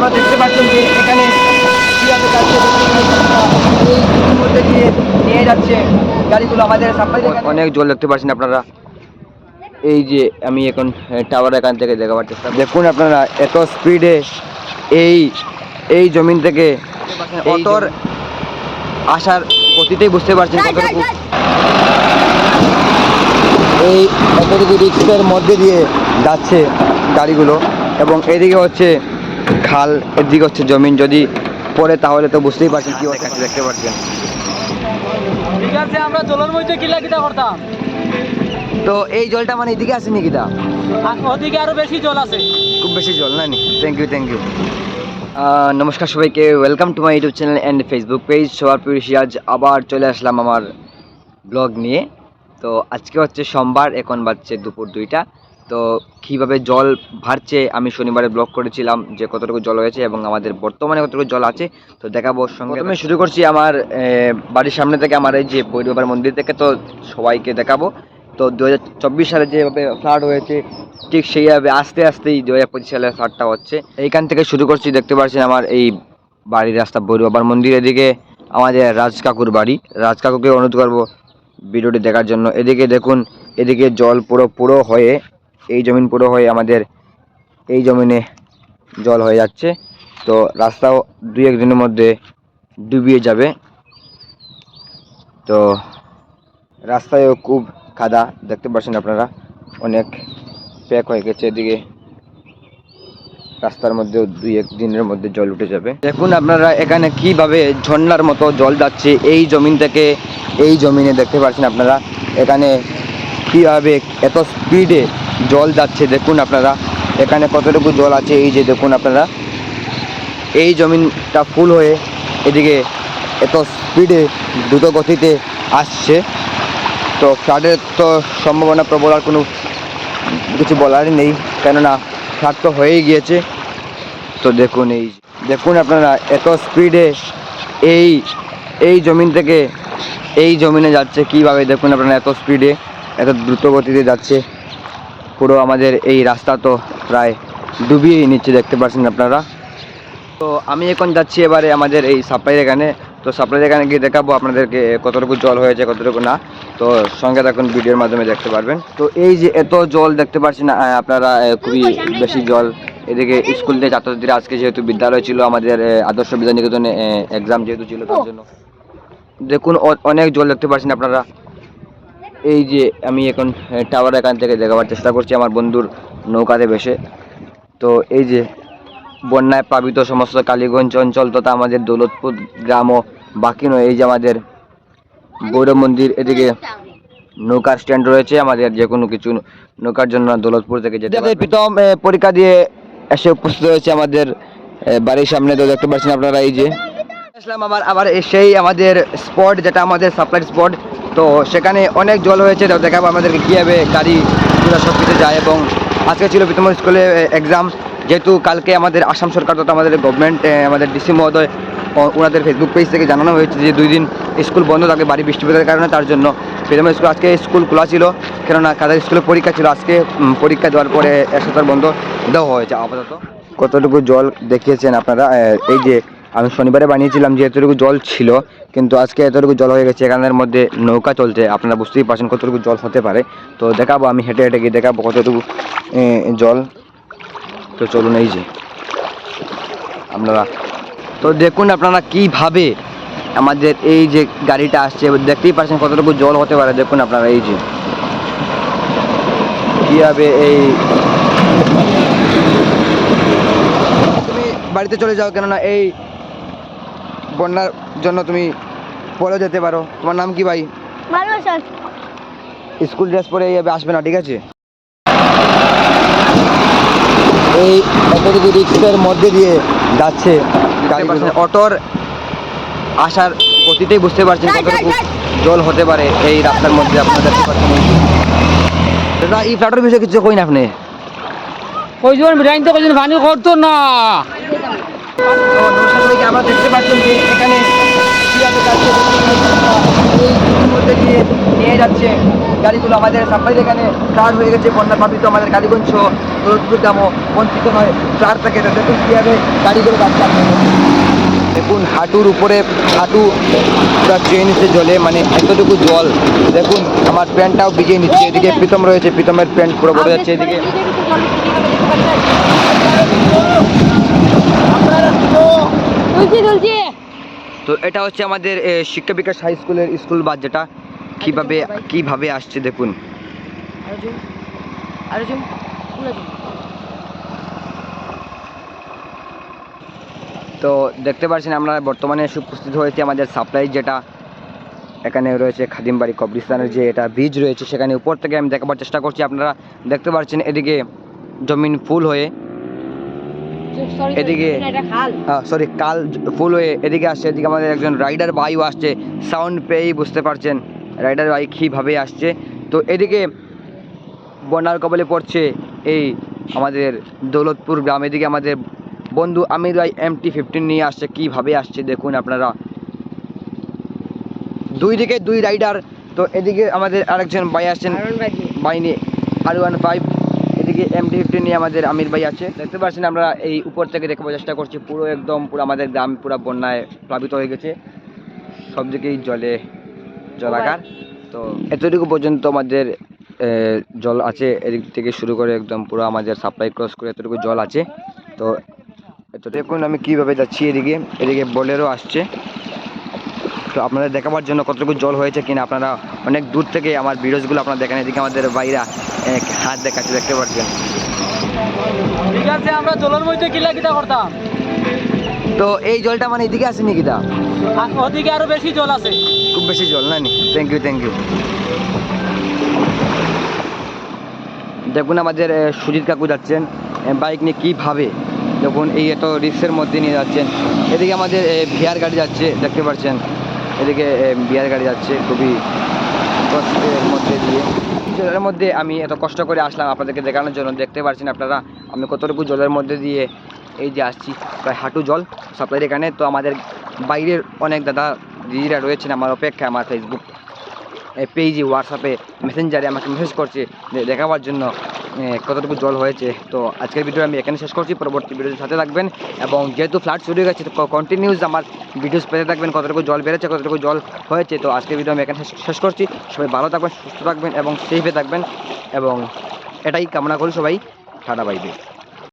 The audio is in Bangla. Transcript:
আমরা দেখতে পাচ্ছেন যে এখানে কিভাবে যাচ্ছে এই নদীর মধ্যে দিয়ে নিয়ে যাচ্ছে গাড়িগুলো আমাদের সাপ্লাই। অনেক জল দেখতে পাচ্ছেন আপনারা। এই যে আমি এখন টাওয়ার এখান থেকে দেখাবার চেষ্টা দেখুন আপনারা এত স্পিডে এই এই জমিন থেকে অটোর আসার গতিতেই বুঝতে পারছেন কতটুকু এই এতটুকু রিক্সের মধ্যে দিয়ে যাচ্ছে গাড়িগুলো। এবং এদিকে হচ্ছে খাল, এদিকে হচ্ছে জমিন, যদি পড়ে তাহলে তো বুঝতেই পারছেন কি দেখতে পাচ্ছেন। ঠিক আছে, আমরা জলের মধ্যে কিলা কিটা করতাম, তো এই জলটা মানে এদিকে আসেনি কিটা, ওদিকে আরো বেশি জল আছে, খুব বেশি জল না নি। Thank you. নমস্কার সবাইকে, welcome to my YouTube channel and Facebook page. সবার প্রিয় সিরাজ আবার চলে আসলাম আমার ব্লগ নিয়ে। তো আজকে হচ্ছে সোমবার, এখন বাজছে দুপুর 2টা। তো কীভাবে জল বাড়ছে আমি শনিবারে ব্লগ করেছিলাম যে কতটুকু জল হয়েছে এবং আমাদের বর্তমানে কতটুকু জল আছে তো দেখাবো। সঙ্গে আমি শুরু করছি আমার বাড়ির সামনে থেকে, আমার এই যে ভৈরব মন্দির থেকে, তো সবাইকে দেখাবো। তো 2024 সালে যেভাবে ফ্লাড হয়েছে ঠিক সেইভাবে আস্তে আস্তেই 2025 সালে ফ্লাডটা হচ্ছে। এইখান থেকে শুরু করছি, দেখতে পাচ্ছেন আমার এই বাড়ির রাস্তা ভৈরব মন্দির, এদিকে আমাদের রাজ কাকুর বাড়ি। রাজ কাকুকে অনুরোধ করবো ভিডিওটি দেখার জন্য। এদিকে দেখুন, এদিকে জল পুরো হয়ে এই জমিন পুরো হয়ে আমাদের এই জমিনে জল হয়ে যাচ্ছে। তো রাস্তাও 2-1 দিনের মধ্যে ডুবিয়ে যাবে। তো রাস্তায়ও খুব কাদা দেখতে পাচ্ছেন আপনারা, অনেক প্যাক হয়ে গেছে। এদিকে রাস্তার মধ্যেও 2-1 দিনের মধ্যে জল উঠে যাবে। দেখুন আপনারা এখানে কিভাবে ঝর্ণার মতো জল যাচ্ছে এই জমিন থেকে এই জমিনে, দেখতে পাচ্ছেন আপনারা এখানে কিভাবে এত স্পিডে জল যাচ্ছে। দেখুন আপনারা এখানে কতটুকু জল আছে, এই যে দেখুন আপনারা এই জমিনটা ফুল হয়ে এদিকে এত স্পিডে দ্রুত গতিতে আসছে। তো ফ্লাডের তো সম্ভাবনা প্রবল, আর কোনো কিছু বলারই নেই, কেননা ফ্লাড তো হয়েই গিয়েছে। তো দেখুন আপনারা এত স্পিডে এই জমিন থেকে এই জমিনে যাচ্ছে কিভাবে, দেখুন আপনারা এত স্পিডে এত দ্রুত গতিতে যাচ্ছে। পুরো আমাদের এই রাস্তা তো প্রায় ডুবিয়ে নিচ্ছে, দেখতে পাচ্ছেন আপনারা। তো আমি এখন যাচ্ছি এবারে আমাদের এই সাপ্লাইয়ের এখানে। তো সাপ্লাইয়ের এখানে গিয়ে দেখাবো আপনাদেরকে কতটুকু জল হয়েছে কতটুকু না। তো সঙ্গে থাকুন, ভিডিওর মাধ্যমে দেখতে পারবেন। তো এই যে এত জল দেখতে পাচ্ছেন আপনারা, খুবই বেশি জল। এদিকে স্কুল থেকে ছাত্রছাত্রীরা আজকে যেহেতু বিদ্যালয় ছিল, আমাদের আদর্শ বিদ্যানিকেতনে এক্সাম যেহেতু ছিল, তার জন্য দেখুন অনেক জল দেখতে পাচ্ছেন আপনারা। এই যে আমি এখন টাওয়ার এখান থেকে দেখাবার চেষ্টা করছি আমার বন্ধুর নৌকাতে বসে। তো এই যে বন্যায় প্লাবিত সমস্ত কালীগঞ্জ অঞ্চল তথা আমাদের দৌলতপুর গ্রামও বাকি নয়। এই যে আমাদের ভৈরব মন্দির, এদিকে নৌকার স্ট্যান্ড রয়েছে, আমাদের যে কোনো কিছু নৌকার জন্য দৌলতপুর থেকে যেতে পারবেন। প্রীতম পরীক্ষা দিয়ে এসে উপস্থিত হয়েছে আমাদের বাড়ির সামনে। তো দেখতে পাচ্ছেন আপনারা এই যে আসলাম আবার সেই আমাদের স্পট, যেটা আমাদের সাপ্লাই স্পট। তো সেখানে অনেক জল হয়েছে, তো দেখাবো আমাদেরকে কীভাবে গাড়ি সব কিছু যায়। এবং আজকে ছিল প্রীতম স্কুলে এক্সাম, যেহেতু কালকে আমাদের আসাম সরকার তথা আমাদের গভর্নমেন্ট, আমাদের ডিসি মহোদয় ওনাদের ফেসবুক পেজ থেকে জানানো হয়েছে যে 2 দিন স্কুল বন্ধ থাকে বাড়ি বৃষ্টিপাতের কারণে। তার জন্য প্রীতম স্কুল আজকে স্কুল খোলা ছিল, কেননা কাদের স্কুলে পরীক্ষা ছিল। আজকে পরীক্ষা দেওয়ার পরে 1 সপ্তাহ বন্ধ দেওয়া হয়েছে আপাতত। কতটুকু জল দেখিয়েছেন আপনারা। এই যে আমি শনিবারে বানিয়েছিলাম যে এতটুকু জল ছিল, কিন্তু আজকে এতটুকু জল হয়ে গেছে। এখানের মধ্যে নৌকা চলছে, আপনারা বুঝতেই পারছেন কতটুকু জল হতে পারে। তো দেখাবো, আমি হেঁটে হেঁটে গিয়ে দেখাবো কতটুকু জল। তো চলুন, এই যে আপনারা তো দেখুন আপনারা কিভাবে আমাদের এই যে গাড়িটা আসছে, দেখতেই পাচ্ছেন কতটুকু জল হতে পারে। দেখুন আপনারা এই যে কিভাবে তুমি বাড়িতে চলে যাও, কেননা এই বন্যার জন্য তুমি পরে যেতে পারো। তোমার নাম কি ভাই? স্কুল ড্রেস পরে এইভাবে আসবে না, ঠিক আছে? এই এতটুকু রিক্সের মধ্যে দিয়ে যাচ্ছে অটোর আসার গতিতেই বুঝতে পারছেন কতটুকু জল হতে পারে এই রাস্তার মধ্যে। আপনারা দেখতে পাচ্ছেন দাদা, এই ফ্ল্যাটের বিষয়ে কিছু কই না আপনি? পানি করতো না। আমরা দেখতে পাচ্ছেন যে এখানে কিভাবে যাচ্ছে এই নদীর মধ্যে দিয়ে নিয়ে যাচ্ছে গাড়িগুলো আমাদের সাপ্লাই এখানে ফ্লাড হয়ে গেছে, বন্যা প্লাবিত আমাদের কালীগঞ্জ সহ দৌলতপুর গ্রামও বঞ্চিত নয় ফ্লাড থেকে। তো দেখুন কীভাবে গাড়িগুলো যাচ্ছে আপনাদের। দেখুন হাঁটুর উপরে, হাঁটু পুরো চেয়ে নিচ্ছে জলে, মানে এতটুকু জল। দেখুন আমার প্যান্টটাও ভিজিয়ে নিচ্ছে। এদিকে প্রীতম রয়েছে, প্রীতমের প্যান্ট পুরো পড়ে যাচ্ছে এদিকে। তো এটা হচ্ছে আমাদের শিক্ষা বিকাশ হাই স্কুলের স্কুল বাস, যেটা কিভাবে আসছে দেখুন। তো দেখতে পাচ্ছেন আমরা বর্তমানে এসে উপস্থিত হয়েছে আমাদের সাপ্লাই, যেটা এখানে রয়েছে খাদিমবাড়ি কবরস্থানের যে এটা ব্রিজ রয়েছে, সেখানে উপর থেকে আমি দেখাবার চেষ্টা করছি। আপনারা দেখতে পাচ্ছেন এদিকে জমিন ফুল হয়ে, এদিকে কাল ফুল হয়ে এদিকে আসছে। এদিকে আমাদের একজন রাইডার ভাইও আসছে, সাউন্ড পেয়েই বুঝতে পারছেন রাইডার ভাই কীভাবে আসছে। তো এদিকে বন্যার কবলে পড়ছে এই আমাদের দৌলতপুর গ্রাম। এদিকে আমাদের বন্ধু আমির ভাই MT-15 নিয়ে আসছে, কীভাবে আসছে দেখুন আপনারা। দুই দিকে দুই রাইডার। তো এদিকে আমাদের আরেকজন ভাই আসছেন ভাই নিয়ে R15, এদিকে MT-15 নিয়ে আমাদের আমির ভাই আছে। দেখতে পাচ্ছেন আমরা এই উপর থেকে দেখার চেষ্টা করছি, পুরো আমাদের গ্রাম পুরো বন্যায় প্লাবিত হয়ে গেছে, সব দিকেই জলাকার। তো এতটুকু পর্যন্ত আমাদের জল আছে, এদিক থেকে শুরু করে একদম পুরো আমাদের সাপ্লাই ক্রস করে এতটুকু জল আছে। তো এত দেখুন আমি কীভাবে যাচ্ছি, এদিকে বোলেরো আসছে। তো আপনাদের দেখাবার জন্য কতটুকু জল হয়েছে কিনা, আপনারা অনেক দূর থেকে আমার ভিডিওসগুলো আপনারা দেখেন। এদিকে আমাদের বাইরা হাত দেখাচ্ছে, দেখতে পাচ্ছেন। ঠিক আছে, আমরা জলের মধ্যে কিলা কিটা করতাম। তো এই জলটা মানে এদিকে আসেনি কিটা, ওদিকে আরো বেশি জল আছে, খুব বেশি জল না নি। Thank you. দেখুন আমাদের সুজিত কাকু যাচ্ছেন বাইক নিয়ে, কীভাবে দেখুন এই এত রিক্সের মধ্যে নিয়ে যাচ্ছেন। এদিকে আমাদের ভিআর গাড়ি যাচ্ছে, দেখতে পাচ্ছেন এদিকে ভিআর গাড়ি যাচ্ছে খুবই কষ্টের মধ্যে দিয়ে। জলের মধ্যে আমি এত কষ্ট করে আসলাম আপনাদেরকে দেখানোর জন্য। দেখতে পাচ্ছেন আপনারা আমি কতটুকু জলের মধ্যে দিয়ে এই যে আসছি, প্রায় হাঁটু জল সাপ্লাইয়ের এখানে। তো আমাদের বাইরের অনেক দাদা দিদিরা রয়েছেন আমার অপেক্ষায়, আমার ফেসবুক পেজে, হোয়াটসঅ্যাপে, মেসেঞ্জারে আমাকে মেসেজ করছে দেখাবার জন্য কতটুকু জল হয়েছে। তো আজকের ভিডিও আমি এখানে শেষ করছি, পরবর্তী ভিডিওর সাথে থাকবেন। এবং যেহেতু ফ্লাড শুরু হয়ে গেছে, তো কন্টিনিউস আমার ভিডিওস পেতে থাকবেন, কতটুকু জল বেড়েছে, কতটুকু জল হয়েছে। তো আজকের ভিডিও আমি এখানে শেষ করছি। সবাই ভালো থাকবেন, সুস্থ থাকবেন এবং সেফে থাকবেন, এবং এটাই কামনা করি সবাই। Tata, bye bye.